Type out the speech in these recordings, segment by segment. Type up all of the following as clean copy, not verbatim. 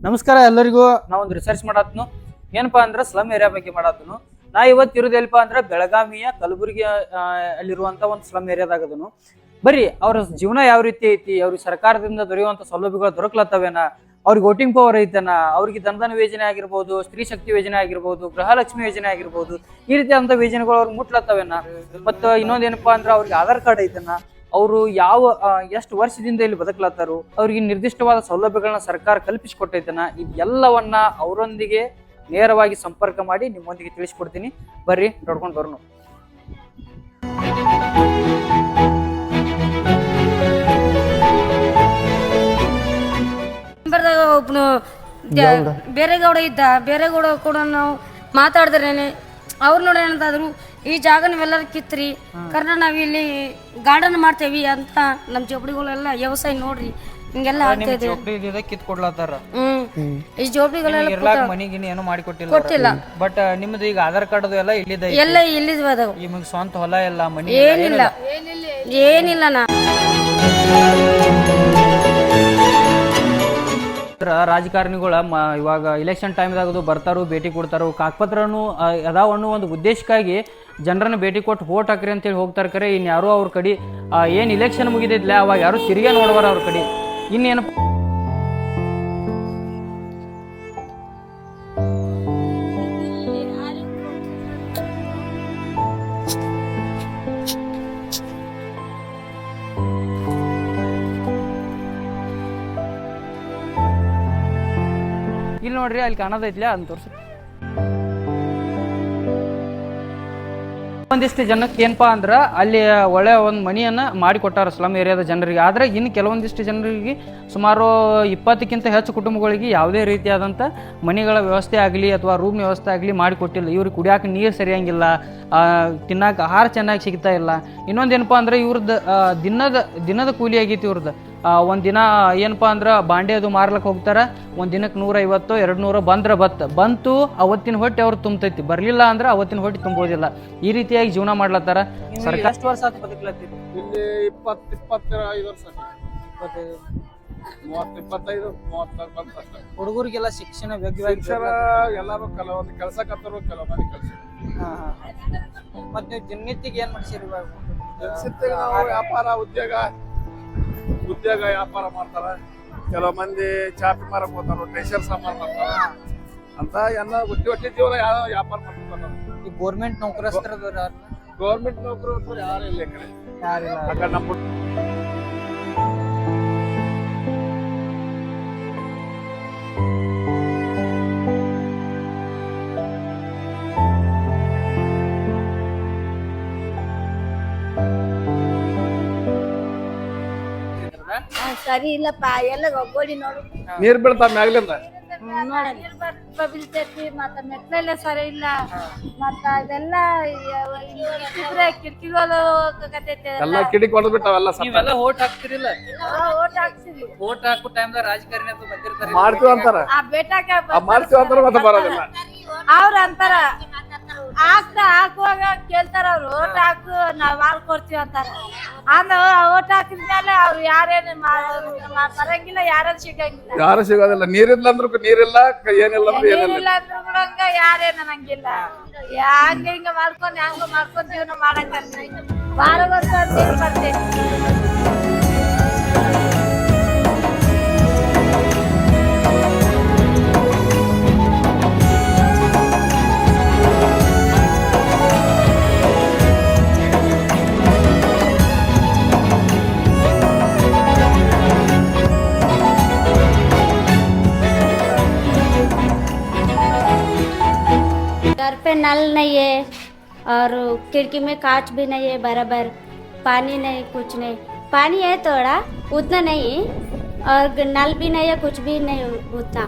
ನಮಸ್ಕಾರ ಎಲ್ಲರಿಗೂ. ನಾವೊಂದು ರಿಸರ್ಚ್ ಮಾಡತ್ನು ಏನಪ್ಪಾ ಅಂದ್ರೆ ಸ್ಲಮ್ ಏರಿಯಾ ಬಗ್ಗೆ ಮಾಡತ್ನು. ನಾ ಇವತ್ತು ಇರೋದೆಲ್ಲಪ್ಪ ಅಂದ್ರೆ ಬೆಳಗಾವಿಯ ಕಲಬುರಗಿ ಅಲ್ಲಿರುವಂತ ಒಂದು ಸ್ಲಮ್ ಏರಿಯಾದಾಗದನು. ಬರೀ ಅವ್ರ ಜೀವನ ಯಾವ ರೀತಿ ಐತಿ, ಅವ್ರಿಗೆ ಸರ್ಕಾರದಿಂದ ದೊರೆಯುವಂತ ಸೌಲಭ್ಯಗಳು ದೊರಕಲತ್ತವೇನ, ಅವ್ರಿಗೆ ವೋಟಿಂಗ್ ಪವರ್ ಐತನ, ಅವ್ರಿಗೆ ಧನಧನ ಯೋಜನೆ ಆಗಿರ್ಬೋದು, ಸ್ತ್ರೀ ಶಕ್ತಿ ಯೋಜನೆ ಆಗಿರ್ಬೋದು, ಗೃಹಲಕ್ಷ್ಮಿ ಯೋಜನೆ ಆಗಿರ್ಬೋದು, ಈ ರೀತಿಯಾದಂತ ಯೋಜನೆಗಳು ಅವ್ರಿಗೆ ಮುಟ್ಲತ್ತವೇನ. ಮತ್ತ ಇನ್ನೊಂದೇನಪ್ಪಾ ಅಂದ್ರೆ ಅವ್ರಿಗೆ ಆಧಾರ್ ಕಾರ್ಡ್ ಐತನ, ಅವರು ಯಾವ ಎಷ್ಟು ವರ್ಷದಿಂದ ಇಲ್ಲಿ ಬದುಕಲತ್ತಾರು, ಅವ್ರಿಗೆ ನಿರ್ದಿಷ್ಟವಾದ ಸೌಲಭ್ಯಗಳನ್ನ ಸರ್ಕಾರ ಕಲ್ಪಿಸಿಕೊಟ್ಟೈತನ, ಇದೆಲ್ಲವನ್ನ ಅವರೊಂದಿಗೆ ನೇರವಾಗಿ ಸಂಪರ್ಕ ಮಾಡಿ ನಿಮ್ಮೊಂದಿಗೆ ತಿಳಿಸ್ಕೊಡ್ತೀನಿ. ಬರ್ರಿ ನೋಡ್ಕೊಂಡು ಬರೋಣ. ಒಬ್ಬನು ಬೇರೆಗೌಡ ಇದ್ದ, ಬೇರೆಗೌಡ ಕೂಡ ನಾವು ಮಾತಾಡಿದ್ರೇನೆ ಅವ್ರು ನೋಡಿ ಏನಂತಾದ್ರು, ಈ ಜಾಗ ನೀವೆಲ್ಲರೂ ಕಿತ್ರಿ ಕರ್ನ ನಾವ್ ಇಲ್ಲಿ ಗಾರ್ಡನ್ ಮಾಡ್ತೇವಿ ಅಂತ ನಮ್ ಜೋಪಡಿಗಳೆಲ್ಲ ವ್ಯವಸಾಯ ನೋಡ್ರಿ ಹಿಂಗೆಲ್ಲ ಆಗ್ತಾ ಇದೆ. ಕಿತ್ ಕೊಡ್ಲತ್ತಾರ. ಈ ಜೋಪಡಿಗಳೆಲ್ಲ ಮನಿಗಿನಿ ಏನೋ ಮಾಡಿ ಕೊಟ್ಟಿಲ್ಲ. ಬಟ್ ನಿಮ್ದು ಈಗ ಆಧಾರ್ ಕಾರ್ಡ್ ಅದು ಎಲ್ಲ ಇಲ್ಲಿದೆ, ಎಲ್ಲ ಇಲ್ಲಿದ್ವ ಅದಾವ. ನಿಮಗೆ ಸ್ವಂತ ಹೊಲ ಎಲ್ಲ ಮನಿ ಏನಿಲ್ಲ ಏನಿಲ್ಲ. ನಾ ರಾಜಕಾರಣಿಗಳ ಇವಾಗ ಇಲೆಕ್ಷನ್ ಟೈಮ್ದಾಗದು ಬರ್ತಾರು, ಭೇಟಿ ಕೊಡ್ತಾರು, ಕಾಗಪತ್ರನು ಅದಾವ ಅನ್ನೋ ಒಂದು ಉದ್ದೇಶಕ್ಕಾಗಿ ಜನರನ್ನ ಭೇಟಿ ಕೊಟ್ಟು ವೋಟ್ ಹಾಕ್ರಿ ಅಂತೇಳಿ ಹೋಗ್ತಾರೆ. ಕರೆ ಇನ್ಯಾರು ಅವ್ರ ಕಡೆ ಏನು ಇಲೆಕ್ಷನ್ ಮುಗಿದಿದ್ಲ ಅವಾಗ ಯಾರು ತಿರುಗೇ ನೋಡ್ಬಾರ ಅವ್ರ ಕಡೆ. ಇನ್ನೇನಪ್ಪ ಇಲ್ಲಿ ನೋಡ್ರಿ, ಅಲ್ಲಿ ಕಾಣೋದೈತ್ಲ ಅಂತ ತೋರ್ಸಿ. ಒಂದಿಷ್ಟು ಜನಕ್ಕೆ ಏನಪ್ಪಾ ಅಂದ್ರ ಅಲ್ಲಿ ಒಳ್ಳೆ ಒಂದು ಮನಿಯನ್ನ ಮಾಡಿ ಕೊಟ್ಟಾರ ಸ್ಲಮ್ ಏರಿಯಾದ ಜನರಿಗೆ. ಆದ್ರೆ ಇನ್ನು ಕೆಲವೊಂದಿಷ್ಟು ಜನರಿಗೆ ಸುಮಾರು 20ಕ್ಕಿಂತ ಹೆಚ್ಚು ಕುಟುಂಬಗಳಿಗೆ ಯಾವುದೇ ರೀತಿಯಾದಂಥ ಮನಿಗಳ ವ್ಯವಸ್ಥೆ ಆಗಲಿ ಅಥವಾ ರೂಮ್ ವ್ಯವಸ್ಥೆ ಆಗಲಿ ಮಾಡಿಕೊಟ್ಟಿಲ್ಲ. ಇವ್ರಿಗೆ ಕುಡಿಯಾಕ ನೀರು ಸರಿಯಂಗಿಲ್ಲ, ತಿನ್ನಾಕ ಆಹಾರ ಚೆನ್ನಾಗಿ ಸಿಗ್ತಾ ಇಲ್ಲ. ಇನ್ನೊಂದೇನಪ್ಪಾ ಅಂದ್ರೆ ಇವ್ರದ್ದು ದಿನದ ಕೂಲಿ ಆಗೈತಿ ಇವ್ರದ್ದು. ಒಂದು ದಿನ ಏನಪ್ಪಾ ಅಂದ್ರೆ ಬಾಂಡೆ ಅದು ಮಾರ್ಲಕ್ಕೆ ಹೋಗ್ತಾರೆ, ಒಂದು ದಿನಕ್ಕೆ 150 200 ಬಂದ್ರೆ ಬಂತು ಅವತ್ತಿನ ಹೊಟ್ಟೆ ಅವ್ರು ತುಂಬತೈತಿ, ಬರ್ಲಿಲ್ಲ ಅಂದ್ರೆ ಅವತ್ತಿನ ಹೊಟ್ಟೆ ತುಂಬೋದಿಲ್ಲ. ಈ ರೀತಿಯಾಗಿ ಜೀವನ ಮಾಡ್ಲತ್ತಾರ. ಸರ್ಕಾರ ಎಷ್ಟು ವರ್ಷ ಆಯ್ತು ಬದುಕಲತ್ತೀರಿ ಇಲ್ಲಿ? 25 ವರ್ಷ. 25 ಹುಡುಗರಿಗೆಲ್ಲ ಶಿಕ್ಷಣ ಎಲ್ಲಾರು ಕೆಲವೊಂದು ಕೆಲಸ ಕತ್ತರು, ಕೆಲವೊಂದು ಕೆಲಸ. ಮತ್ತೆ ನೀವು ದಿನನಿತ್ಯಗೆ ಏನ್ ಮಾಡ್ಸಿರಿ? ನಾವು ವ್ಯಾಪಾರ ಉದ್ಯೋಗ ವ್ಯಾಪಾರ ಮಾಡ್ತಾರ. ಕೆಲವು ಮಂದಿ ಚಾಪಿ ಮಾರಕ್ ಹೋಗ್ತಾರ, ಟೇಷರ್ ಸಾಮಾನ್ ಮಾಡ್ತಾರ ಅಂತ ಎಲ್ಲ ಒಟ್ಟಿ ಜೀವನ ಯಾವ ವ್ಯಾಪಾರ ಮಾಡ್ತಾರ. ಈ ಗೋರ್ಮೆಂಟ್ ನೌಕರಸ್ಥರ ಗೌರ್ಮೆಂಟ್ ನೌಕರು ಯಾರು ಇಲ್ಲ ಕಡೆ, ಯಾರಿಲ್ಲ. ನಮ್ಮ ಸರಿ ಇಲ್ಲಪ್ಪ. ಎಲ್ಲ ಒಗ್ಗೂಡಿ ನೋಡು, ನೀರ್ ಬೀಳ್ತಾವ ಮ್ಯಾಗ್ಲಿಂದ. ಬೀಳ್ತೈತಿ. ಮತ್ತ ಮೆಟ್ಲೆಲ್ಲ ಸರಿ ಇಲ್ಲ. ಮತ್ತ ಇದೆಲ್ಲ ಕಿಟಕಿಗಳು ಎಲ್ಲ ಕಿಡಿಕ್ ಹೊಡೆದ್ ಬಿಟ್ಟಾವೆಲ್ಲ. ನೀವೆಲ್ಲ ಓಟ್ ಹಾಕ್ತಿರಿಲ್ಲ? ಓಟ್ ಹಾಕ್ಸಿದ್ವಿ. ಓಟ್ ಹಾಕೋ ಟೈಮ್ದಾಗ ರಾಜಕಾರಣಿ ಅಂತ ಬಂದಿರ್ತಾರೆ, ಮಾಡ್ತೀವಿ ಅಂತಾರ. ಆ ಬೇಟಾಕ ಮಾಡ್ತೀವಿ ಅಂತಾರ, ಮತ್ತೆ ಬರೋದಿಲ್ಲ. ಅವ್ರ ಅಂತಾರ ಹಾಕುವಾಗ ಕೇಳ್ತಾರ ಅವ್ರು, ಓಟ್ ಹಾಕು ನಾವ್ ಮಾಡ್ಕೊಡ್ತೀವಿ ಅಂತಾರ. ಅಂದ ಓಟ್ ಹಾಕಿದ್ಮೇಲೆ ಅವ್ರು ಯಾರೇನು ಬರಂಗಿಲ್ಲ, ಯಾರೇನು ಸಿಗಂಗಿಲ್ಲ. ಯಾರು ಸಿಗೋದಿಲ್ಲ. ನೀರಿಲ್ಲ ಅಂದ್ರು ನೀರಿಲ್ಲ, ಏನಿಲ್ಲ ಅಂದ್ರೆ ಏನಿಲ್ಲ. ಏನಿಲ್ಲ ಅಂದ್ರು ಕೂಡ ಹಂಗ ಯಾರೇನು ಅನ್ನಂಗಿಲ್ಲ. ಹಂಗ ಹಿಂಗ ಮಾಡ್ಕೊಂಡ್ ಜೀವನ ಮಾಡಕ್ ವಾರಗೊಂದು ಬರ್ತೇವೆ. घर पे नल नहीं है और खिड़की में कांच भी नहीं है बराबर, पानी नहीं, कुछ नहीं. पानी है थोड़ा, उतना नहीं, और नल भी नहीं है, कुछ भी नहीं उतना.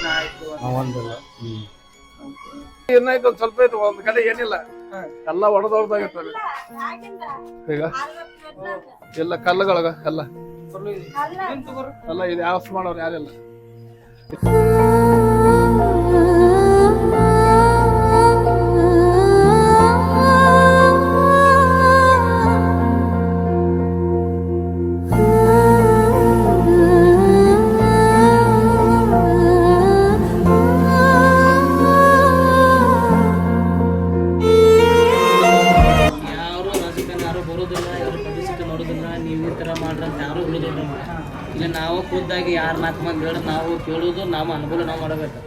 ಪ್ರಶ್ನೆ ಆಯ್ತು ಒಂದಿಲ್ಲ. ಏನಾಯ್ತು ಒಂದ್ ಸ್ವಲ್ಪ ಇತ್ತು, ಒಂದ್ ಕಡೆ ಏನಿಲ್ಲ, ಎಲ್ಲ ಒಡೆದೊಡ್ದಾಗಿರ್ತವೆ ಈಗ ಎಲ್ಲ ಕಲ್ಲುಗಳಗ ಎಲ್ಲ ಎಲ್ಲ ಇದು ಯಾವ ಮಾಡೋರು ಯಾರಿಲ್ಲ. ಇಲ್ಲ ನಾವು ಖುದ್ದಾಗಿ ಯಾರು 4 ಮಂದಿ ಹೇಳಿ ನಾವು ಕೇಳೋದು, ನಾವು ಅನುಕೂಲ ನಾವು ಮಾಡಬೇಕು.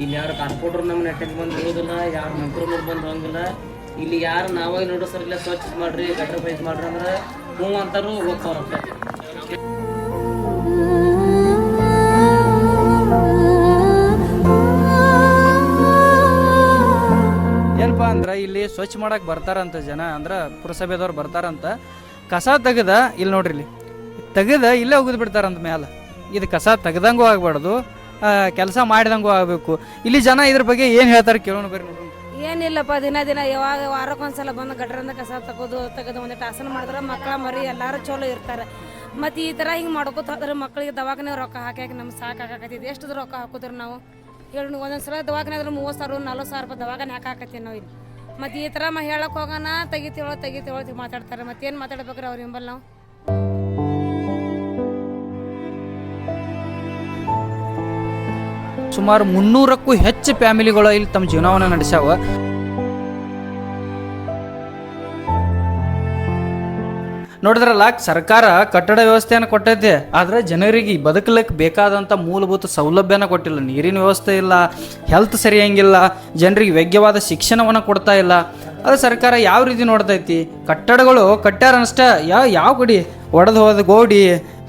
ಇಲ್ಲಿ ಯಾರು ಕಾರ್ಪೊರೇಟರ್ ನಮ್ಮನ್ನ ಅಟೆಂಡ್ ಬಂದು ಹೇಳೋದಿಲ್ಲ, ಯಾರು ಮಂತ್ರಿಗಳು ಬಂದು ಹೋಗಂಗಿಲ್ಲ. ಇಲ್ಲಿ ಯಾರು ನಾವಾಗಿ ನೋಡೋ ಸರ್ ಇಲ್ಲ ಸ್ವಚ್ಛ ಮಾಡ್ರಿ, ಗಟ್ರ ಪೈಸ್ ಮಾಡ್ರಿ ಅಂದ್ರೆ ಹ್ಞೂ ಅಂತಾರು ಹೋಗ್ತಾವ್ರಪ್ಪ. ಏನಪ್ಪ ಅಂದ್ರೆ ಇಲ್ಲಿ ಸ್ವಚ್ಛ ಮಾಡಕ್ಕೆ ಬರ್ತಾರಂತ ಜನ, ಅಂದ್ರೆ ಪುರಸಭೆದವ್ರು ಬರ್ತಾರಂತ. ಕಸ ತೆಗೆದ ಇಲ್ಲಿ ನೋಡ್ರಿ, ಇಲ್ಲಿ ತೆಗೆದ ಇಲ್ಲೇ ಹೋಗಿದ್ ಬಿಡ್ತಾರಂತ ಮ್ಯಾಲ. ಇದು ಕಸ ತೆಗ್ದಂಗೂ ಆಗ್ಬಾರ್ದು, ಕೆಲಸ ಮಾಡಿದಂಗೂ ಆಗಬೇಕು. ಇಲ್ಲಿ ಜನ ಇದ್ರ ಬಗ್ಗೆ ಏನು ಹೇಳ್ತಾರೆ ಕೇಳೋಣ ಬರ್ರಿ ನೋಡ್ರಿ. ಏನಿಲ್ಲಪ್ಪ, ದಿನ ಯಾವಾಗ ವಾರಕ್ಕೊಂದ್ಸಲ ಬಂದು ಗಟ್ರಿಂದ ಕಸ ತೆಗೆದು ಒಂದಿಟ್ಟು ಆಸನ ಮಾಡಿದ್ರೆ ಮಕ್ಕಳ ಮರಿ ಎಲ್ಲರೂ ಚಲೋ ಇರ್ತಾರೆ. ಮತ್ತು ಈ ಥರ ಹಿಂಗೆ ಮಾಡ್ಕೋತ ಹೋದ್ರೆ ಮಕ್ಕಳಿಗೆ ದವಾಖಾನೆ ರೊಕ್ಕ ಹಾಕಿ ನಮ್ಗೆ ಸಾಕಾಗತ್ತೈತಿ. ಎಷ್ಟು ರೊಕ್ಕ ಹಾಕೋದ್ರಿ ನಾವು ಹೇಳಿ, ಒಂದೊಂದ್ಸಲ ದವಾಖಾನೆ ಆದ್ರೆ 30,000 40,000 ರೂಪಾಯಿ ದವಾಖಾನೆ ಹಾಕಾಕತ್ತೀವಿ ನಾವು ಇಲ್ಲಿ. ಮತ್ತು ಈ ಥರ ಹೇಳಕ್ಕೆ ಹೋಗೋಣ ತೆಗಿತೇವೋ ಮಾತಾಡ್ತಾರೆ. ಮತ್ತೇನು ಮಾತಾಡ್ಬೇಕ್ರಿ ಅವ್ರ ಹಿಂಬಲ್ಲಿ ನಾವು. ಸುಮಾರು 300ಕ್ಕೂ ಹೆಚ್ಚು ಫ್ಯಾಮಿಲಿಗಳು ಇಲ್ಲಿ ತಮ್ಮ ಜೀವನವನ್ನು ನಡೆಸ್ಯಾವ. ನೋಡಿದ್ರಲ್ಲ, ಸರ್ಕಾರ ಕಟ್ಟಡ ವ್ಯವಸ್ಥೆಯನ್ನು ಕೊಟ್ಟೈತೆ, ಆದರೆ ಜನರಿಗೆ ಬದುಕಲಿಕ್ಕೆ ಬೇಕಾದಂಥ ಮೂಲಭೂತ ಸೌಲಭ್ಯನ ಕೊಟ್ಟಿಲ್ಲ. ನೀರಿನ ವ್ಯವಸ್ಥೆ ಇಲ್ಲ, ಹೆಲ್ತ್ ಸರಿಯಂಗಿಲ್ಲ, ಜನರಿಗೆ ಯೋಗ್ಯವಾದ ಶಿಕ್ಷಣವನ್ನು ಕೊಡ್ತಾ ಇಲ್ಲ. ಅದು ಸರ್ಕಾರ ಯಾವ ರೀತಿ ನೋಡ್ತೈತಿ? ಕಟ್ಟಡಗಳು ಕಟ್ಟ್ಯಾರ ಅಷ್ಟೇ, ಯಾವ ಗಡಿ ಒಡೆದು ಹೋದ ಗೋಡಿ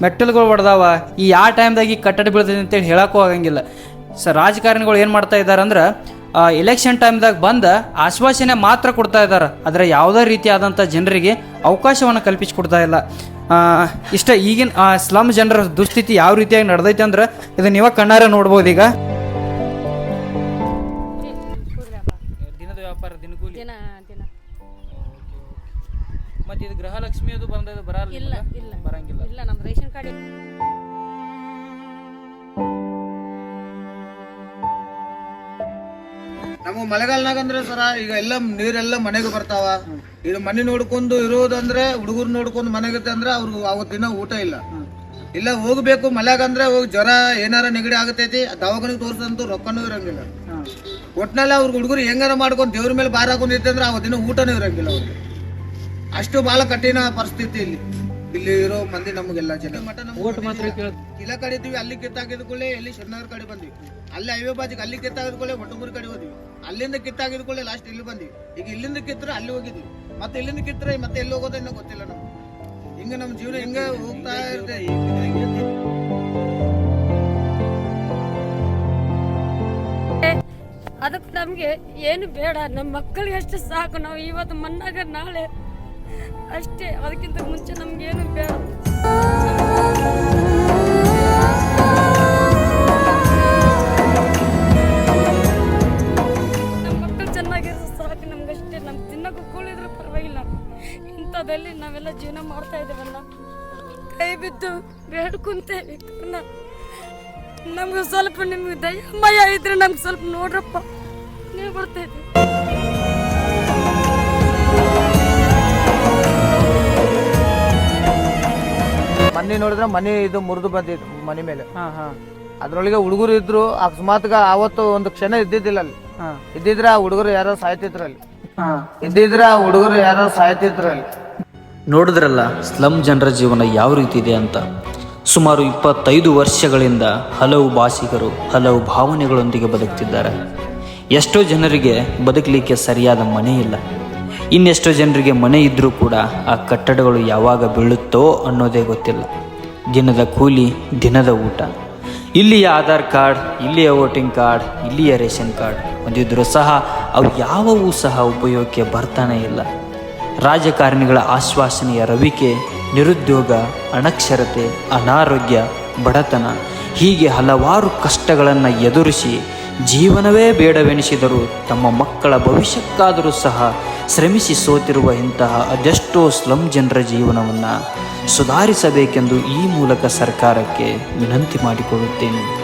ಮೆಟ್ಟಲುಗಳು ಒಡೆದಾವ. ಈ ಯಾವ ಟೈಮ್ದಾಗ ಈ ಕಟ್ಟಡ ಬೀಳ್ತೈತಿ ಅಂತೇಳಿ ಹೇಳಕ್ಕೂ ಆಗಂಗಿಲ್ಲ. ರಾಜಕಾರಣಿಗಳು ಏನು ಮಾಡ್ತಾ ಇದ್ದಾರೆ ಅಂದ್ರೆ, ಎಲೆಕ್ಷನ್ ಟೈಮ್ದಾಗ ಬಂದ ಆಶ್ವಾಸನೆ ಮಾತ್ರ ಕೊಡ್ತಾ ಇದ್ದಾರೆ, ಆದರೆ ಯಾವುದೇ ರೀತಿಯಾದಂಥ ಜನರಿಗೆ ಅವಕಾಶವನ್ನು ಕಲ್ಪಿಸಿಕೊಡ್ತಾ ಇಲ್ಲ. ಇಷ್ಟ ಈಗಿನ ಸ್ಲಮ್ ಜನರ ದುಸ್ಥಿತಿ ಯಾವ ರೀತಿಯಾಗಿ ನಡೆದೈತೆ ಅಂದ್ರೆ ಇದು ನೀವು ಕಣ್ಣಾರೆ ನೋಡ್ಬೋದು. ಈಗ ದಿನದ ವ್ಯಾಪಾರ ದಿನಗೂಲಿ ಮತ್ತೆ ಇದು ಗೃಹಲಕ್ಷ್ಮಿ ಅದು ಬರಲ್ಲ, ಬರಂಗಿಲ್ಲ. ನಮ್ಮ ರೇಷನ್ ಕಾರ್ಡ್ ನಮಗೆ ಮಳೆಗಾಲನಾಗ ಅಂದ್ರೆ ಸರ ಈಗ ಎಲ್ಲ ನೀರೆಲ್ಲ ಮನೆಗೆ ಬರ್ತಾವ. ಇದು ಮನೆ ನೋಡ್ಕೊಂಡು ಇರೋದಂದ್ರೆ ಹುಡುಗರು ನೋಡ್ಕೊಂಡು ಮನೆಗೆ ಅಂದ್ರೆ ಅವ್ರಿಗೆ ಅವತ್ತು ದಿನ ಊಟ ಇಲ್ಲ ಹೋಗ್ಬೇಕು. ಮಳೆಗಂದ್ರೆ ಹೋಗಿ ಜ್ವರ ಏನಾರ ನೆಗಡಿ ಆಗತೈತಿ, ದವಾಖಾನೆಗೆ ತೋರ್ಸಂತೂ ರೊಕ್ಕನೂ ಇರಂಗಿಲ್ಲ. ಒಟ್ನಲ್ಲಿ ಅವ್ರಿಗೆ ಹುಡುಗರು ಹೆಂಗಾರ ಮಾಡ್ಕೊಂಡು ದೇವ್ರ ಮೇಲೆ ಭಾರ ಹಾಕೊಂಡಿರ್ತೆ ಅಂದ್ರೆ ಅವತ್ತು ದಿನ ಊಟನೂ ಇರಂಗಿಲ್ಲ ಅವ್ರಿಗೆ. ಅಷ್ಟು ಬಹಳ ಕಠಿಣ ಪರಿಸ್ಥಿತಿ ಇಲ್ಲಿ ಇರೋ ಮಂದಿ ನಮಗೆಲ್ಲ ಜನ. ಇಲ್ಲ ಕಡಿತೀವಿ, ಅಲ್ಲಿ ಕಿತ್ತಾಕಿದ ಕೂಡಲೇ ಎಲ್ಲಿ ಶರಣನಗರ ಕಡೆ ಬಂದ್ವಿ, ಅಲ್ಲಿ ಹೈವೇ ಬಾಜಿಗೆ ಅಲ್ಲಿ ಕಿತ್ತಾಕಿದ ಕೂಡಲೇ ಹೊಟ್ಟಮೂರಿ ಕಡೆ ಹೋದ್ವಿ, ಅಲ್ಲಿಂದ ಕಿತ್ತಾಕಿದ ಕೂಡಲೇ ಲಾಸ್ಟ್ ಇಲ್ಲಿ ಬಂದ್ವಿ. ಈಗ ಇಲ್ಲಿಂದ ಕಿತ್ತರೆ ಅಲ್ಲಿ ಹೋಗಿದ್ವಿ, ಮತ್ತೆ ಇಲ್ಲಿಂದ ಕಿತ್ತರೆ ಮತ್ತೆ ಎಲ್ಲಿ ಹೋಗೋದು ಇನ್ನೂ ಗೊತ್ತಿಲ್ಲ ನಮ್ಗೆ. ಹಿಂಗ ನಮ್ಮ ಜೀವನ ಹಿಂಗ ಹೋಗ್ತಾ ಇರುತ್ತೆ. ಅದಕ್ಕೆ ನಮಗೆ ಏನು ಬೇಡ, ನಮ್ಮ ಮಕ್ಕಳಿಗೆ ಅಷ್ಟು ಸಾಕು. ನಾವು ಇವತ್ತು ಮಣ್ಣಾಗ ನಾಳೆ ಅಷ್ಟೇ, ಅದಕ್ಕಿಂತ ಮುಂಚೆ ನಮ್ಗೇನು ಬೇಡ. ನಮ್ಮ ಮಕ್ಕಳು ಚೆನ್ನಾಗಿರೋ ಸಾಕು ನಮ್ಗಷ್ಟೇ. ನಮ್ ತಿನ್ನಕ್ಕೂ ಕೂಳಿದ್ರೆ ಪರವಾಗಿಲ್ಲ. ಇಂಥದ್ದಲ್ಲಿ ನಾವೆಲ್ಲ ಜೀವನ ಮಾಡ್ತಾ ಇದ್ದೇವಲ್ಲ, ಕೈ ಬಿದ್ದು ಬೇಡ್ಕೊಂತೇವೆ. ನಮ್ಗೆ ಸ್ವಲ್ಪ ನಿಮ್ಗೆ ದಯಮಯ ಇದ್ರೆ ನಮ್ಗೆ ಸ್ವಲ್ಪ ನೋಡ್ರಪ್ಪ, ನೀವು ಬರ್ತೈತಿ. ಮನೆ ನೋಡಿದ್ರೆ ಮನೆ ಇದು ಮುರಿದು ಬಂದಿತ್ತು ಮನೆ ಮೇಲೆ. ಅದ್ರೊಳಗೆ ಹುಡುಗರು ಇದ್ರು. ಅಕಸ್ಮಾತ್ ಅವತ್ತು ಒಂದು ಕ್ಷಣ ಇದ್ದಿದ್ದಿಲ್ಲ ಅಲ್ಲಿ. ಇದ್ದಿದ್ರ ಹುಡುಗರು ಯಾರೋ ಸಾಯ್ತಿದ್ರಲ್ಲಿ. ನೋಡಿದ್ರಲ್ಲ ಸ್ಲಮ್ ಜನರ ಜೀವನ ಯಾವ ರೀತಿ ಇದೆ ಅಂತ. ಸುಮಾರು 25 ವರ್ಷಗಳಿಂದ ಹಲವು ಭಾಷಿಗರು ಹಲವು ಭಾವನೆಗಳೊಂದಿಗೆ ಬದುಕ್ತಿದ್ದಾರೆ. ಎಷ್ಟೋ ಜನರಿಗೆ ಬದುಕಲಿಕ್ಕೆ ಸರಿಯಾದ ಮನೆ ಇಲ್ಲ. ಇನ್ನೆಷ್ಟೋ ಜನರಿಗೆ ಮನೆ ಇದ್ದರೂ ಕೂಡ ಆ ಕಟ್ಟಡಗಳು ಯಾವಾಗ ಬೀಳುತ್ತೋ ಅನ್ನೋದೇ ಗೊತ್ತಿಲ್ಲ. ದಿನದ ಕೂಲಿ, ದಿನದ ಊಟ, ಇಲ್ಲಿಯ ಆಧಾರ್ ಕಾರ್ಡ್, ಇಲ್ಲಿಯ ವೋಟಿಂಗ್ ಕಾರ್ಡ್, ಇಲ್ಲಿಯ ರೇಷನ್ ಕಾರ್ಡ್ ಹೊಂದಿದ್ರೂ ಸಹ ಅವು ಯಾವುವೂ ಸಹ ಉಪಯೋಗಕ್ಕೆ ಬರ್ತಾನೇ ಇಲ್ಲ. ರಾಜಕಾರಣಿಗಳ ಆಶ್ವಾಸನೆಯ ರವಿಕೆ, ನಿರುದ್ಯೋಗ, ಅನಕ್ಷರತೆ, ಅನಾರೋಗ್ಯ, ಬಡತನ ಹೀಗೆ ಹಲವಾರು ಕಷ್ಟಗಳನ್ನು ಎದುರಿಸಿ ಜೀವನವೇ ಬೇಡವೆನಿಸಿದರೂ ತಮ್ಮ ಮಕ್ಕಳ ಭವಿಷ್ಯಕ್ಕಾದರೂ ಸಹ ಶ್ರಮಿಸಿ ಸೋತಿರುವ ಇಂತಹ ಅದೆಷ್ಟೋ ಸ್ಲಮ್ ಜನರ ಜೀವನವನ್ನು ಸುಧಾರಿಸಬೇಕೆಂದು ಈ ಮೂಲಕ ಸರ್ಕಾರಕ್ಕೆ ವಿನಂತಿ ಮಾಡಿಕೊಳ್ಳುತ್ತೇನೆ.